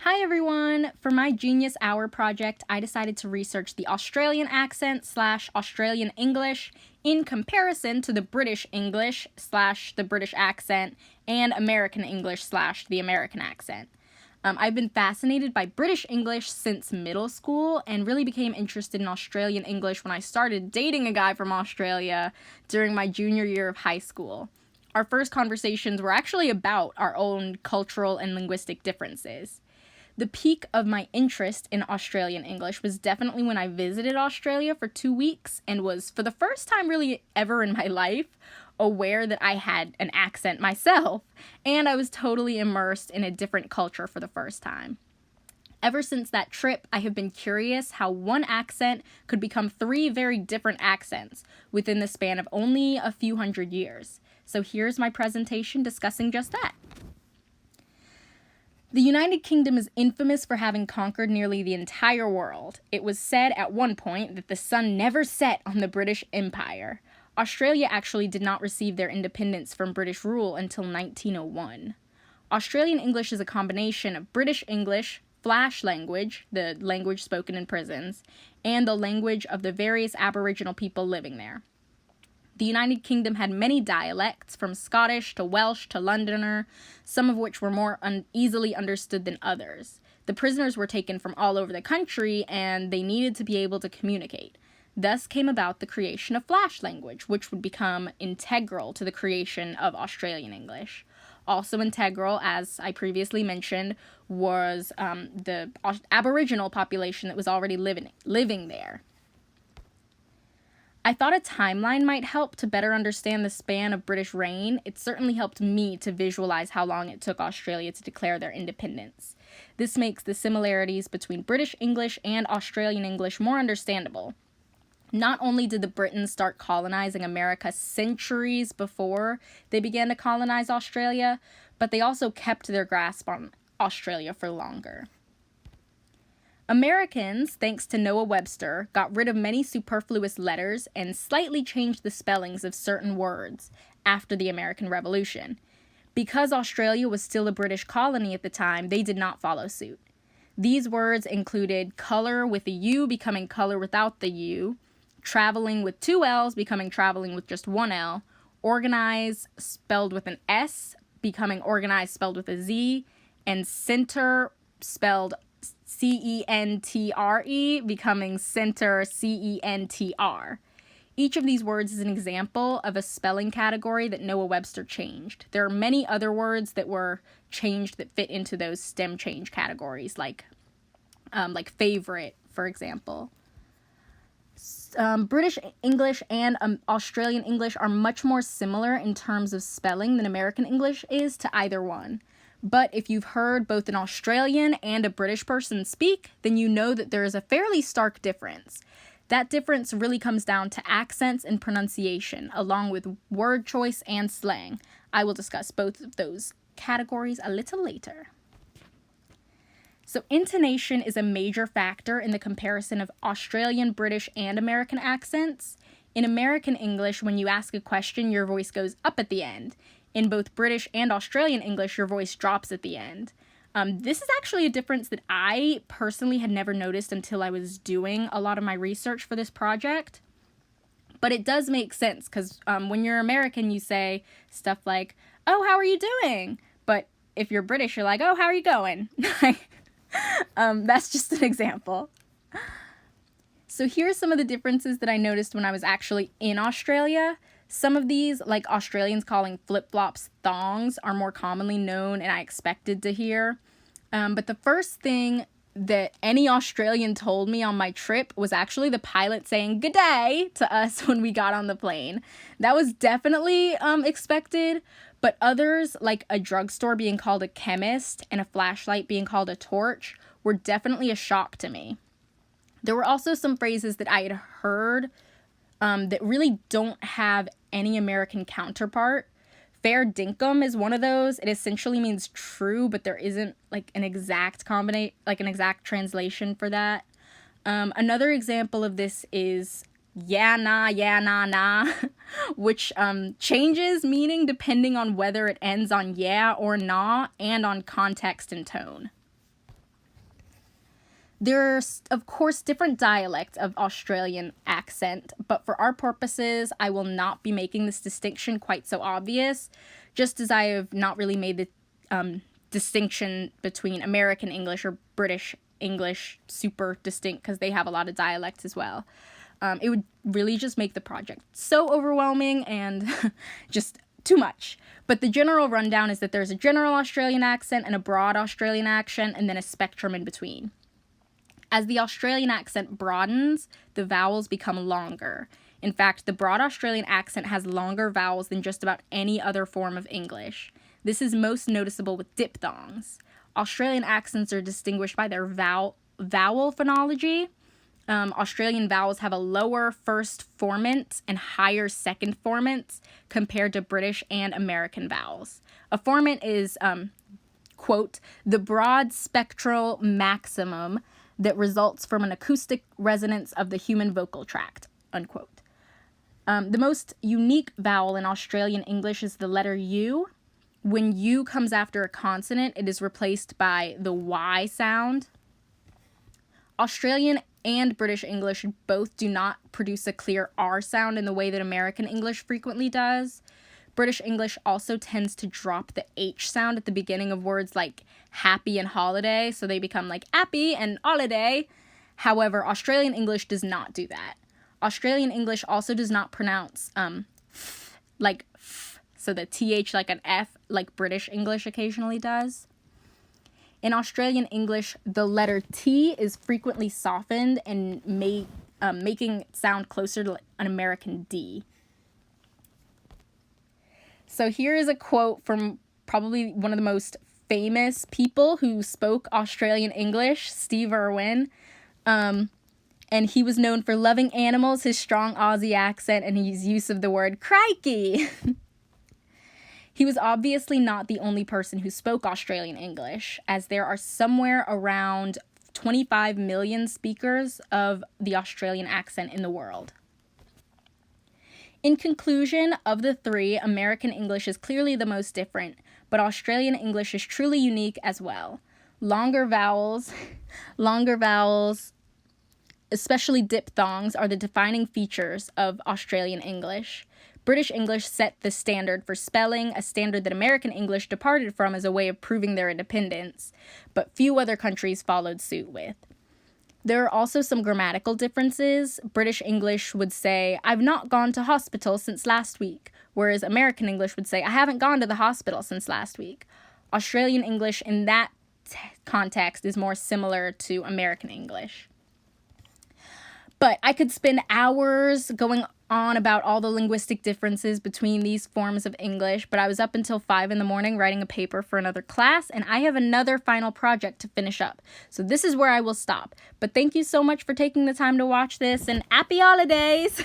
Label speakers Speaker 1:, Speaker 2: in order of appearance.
Speaker 1: Hi everyone! For my Genius Hour project, I decided to research the Australian accent / Australian English in comparison to the British English / the British accent and American English / the American accent. I've been fascinated by British English since middle school and really became interested in Australian English when I started dating a guy from Australia during my junior year of high school. Our first conversations were actually about our own cultural and linguistic differences. The peak of my interest in Australian English was definitely when I visited Australia for 2 weeks and was, for the first time really ever in my life, aware that I had an accent myself, and I was totally immersed in a different culture for the first time. Ever since that trip, I have been curious how one accent could become 3 very different accents within the span of only a few hundred years. So here's my presentation discussing just that. The United Kingdom is infamous for having conquered nearly the entire world. It was said at one point that the sun never set on the British Empire. Australia actually did not receive their independence from British rule until 1901. Australian English is a combination of British English, flash language, the language spoken in prisons, and the language of the various Aboriginal people living there. The United Kingdom had many dialects, from Scottish to Welsh to Londoner, some of which were more easily understood than others. The prisoners were taken from all over the country, and they needed to be able to communicate. Thus came about the creation of flash language, which would become integral to the creation of Australian English. Also integral, as I previously mentioned, was the Aboriginal population that was already living there. I thought a timeline might help to better understand the span of British reign. It certainly helped me to visualize how long it took Australia to declare their independence. This makes the similarities between British English and Australian English more understandable. Not only did the Britons start colonizing America centuries before they began to colonize Australia, but they also kept their grasp on Australia for longer. Americans, thanks to Noah Webster, got rid of many superfluous letters and slightly changed the spellings of certain words after the American Revolution. Because Australia was still a British colony at the time, they did not follow suit. These words included color with a U becoming color without the U, traveling with 2 L's becoming traveling with just 1 L, organize spelled with an S becoming organized spelled with a Z, and center spelled C-E-N-T-R-E becoming center C-E-N-T-R. Each of these words is an example of a spelling category that Noah Webster changed. There are many other words that were changed that fit into those stem change categories, like favorite, for example. British English and Australian English are much more similar in terms of spelling than American English is to either one. But if you've heard both an Australian and a British person speak, then you know that there is a fairly stark difference. That difference really comes down to accents and pronunciation, along with word choice and slang. I will discuss both of those categories a little later. So intonation is a major factor in the comparison of Australian, British, and American accents. In American English, when you ask a question, your voice goes up at the end. In both British and Australian English, your voice drops at the end. This is actually a difference that I personally had never noticed until I was doing a lot of my research for this project. But it does make sense, because when you're American, you say stuff like, "Oh, how are you doing?" But if you're British, you're like, "Oh, how are you going?" That's just an example. So here's some of the differences that I noticed when I was actually in Australia. Some of these, like Australians calling flip-flops thongs, are more commonly known and I expected to hear. But the first thing that any Australian told me on my trip was actually the pilot saying "good day" to us when we got on the plane. That was definitely expected, but others, like a drugstore being called a chemist and a flashlight being called a torch, were definitely a shock to me. There were also some phrases that I had heard that really don't have any American counterpart. Fair dinkum is one of those. It essentially means true, but there isn't an exact translation for that. Another example of this is yeah, nah, which changes meaning depending on whether it ends on yeah or nah and on context and tone. There's, of course, different dialects of Australian accent, but for our purposes, I will not be making this distinction quite so obvious, just as I have not really made the distinction between American English or British English super distinct because they have a lot of dialects as well. It would really just make the project so overwhelming and just too much. But the general rundown is that there's a general Australian accent and a broad Australian accent, and then a spectrum in between. As the Australian accent broadens, the vowels become longer. In fact, the broad Australian accent has longer vowels than just about any other form of English. This is most noticeable with diphthongs. Australian accents are distinguished by their vowel phonology. Australian vowels have a lower first formant and higher second formants compared to British and American vowels. A formant is, quote, the broad spectral maximum that results from an acoustic resonance of the human vocal tract, unquote. The most unique vowel in Australian English is the letter U. When U comes after a consonant, it is replaced by the Y sound. Australian and British English both do not produce a clear R sound in the way that American English frequently does. British English also tends to drop the H sound at the beginning of words like happy and holiday, so they become like happy and holiday. However, Australian English does not do that. Australian English also does not pronounce f like f, so the th like an F, like British English occasionally does. In Australian English, the letter T is frequently softened and making it sound closer to an American D. So here is a quote from probably one of the most famous people who spoke Australian English, Steve Irwin. And he was known for loving animals, his strong Aussie accent, and his use of the word crikey. He was obviously not the only person who spoke Australian English, as there are somewhere around 25 million speakers of the Australian accent in the world. In conclusion, of the three, American English is clearly the most different, but Australian English is truly unique as well. Longer vowels, especially diphthongs, are the defining features of Australian English. British English set the standard for spelling, a standard that American English departed from as a way of proving their independence, but few other countries followed suit with. There are also some grammatical differences. British English would say, I've not gone to hospital since last week, whereas American English would say, I haven't gone to the hospital since last week. Australian English in that context is more similar to American English. But I could spend hours going on about all the linguistic differences between these forms of English, but I was up until 5 a.m. writing a paper for another class, and I have another final project to finish up. So this is where I will stop. But thank you so much for taking the time to watch this, and happy holidays!